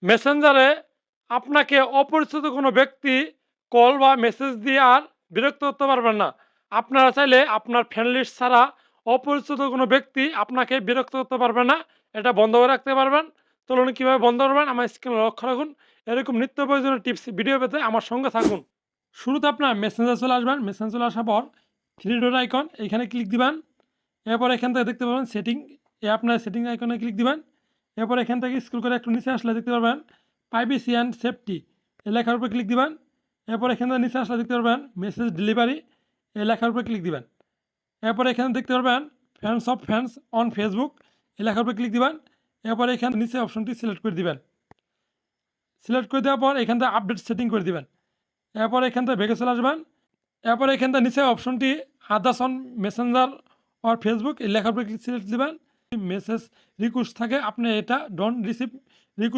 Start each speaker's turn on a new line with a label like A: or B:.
A: মেসেঞ্জারে আপনাকে অপরিচিত কোনো ব্যক্তি কল বা মেসেজ দিয়ে আর বিরক্ত করতে পারবেন না। আপনারা চাইলে আপনার ফ্রেন্ড লিস্ট ছাড়া অপরিচিত কোনো ব্যক্তি আপনাকে বিরক্ত করতে পারবে না। এটা বন্ধ করে রাখতে পারবেন। চলুন কীভাবে বন্ধ করবেন আমার স্ক্রিনে লক্ষ্য রাখুন। এরকম নিত্য প্রয়োজনীয় টিপস ভিডিও পেতে আমার সঙ্গে থাকুন। শুরুতে আপনার মেসেঞ্জার চলে আসবেন। মেসেঞ্জার চলে আসার পর থ্রি ডট আইকন এইখানে ক্লিক দিবেন। এরপর এখান থেকে দেখতে পাবেন সেটিং, আপনার সেটিং আইকনে ক্লিক দিবেন। এরপর এখান থেকে স্ক্রল করে একটু নিচে আসলে দেখতে পারবেন প্রাইভেসি অ্যান্ড সেফটি এই লেখার উপর ক্লিক দিবেন। এরপর এখান থেকে নিচে আসলে দেখতে পারবেন মেসেজ ডেলিভারি এই লেখার উপর ক্লিক দিবেন। এরপর এখানে দেখতে পারবেন friends of friends on Facebook এই লেখার উপর ক্লিক দিবেন। এরপর এখানে নিচে অপশনটি সিলেক্ট করে দিবেন। সিলেক্ট করে দেওয়ার পর এখান থেকে আপডেট সেটিং করে দিবেন। এরপর এখান থেকে ব্যাকে চলে আসবেন। এরপর এখান থেকে নিচে অপশনটি others on Messenger or Facebook এই লেখার উপর সিলেক্ট দিবেন। মেসেজ রিকোয়েস্ট থাকে আপনি এটা ডোন্ট রিসিভ রিকোয়েস্ট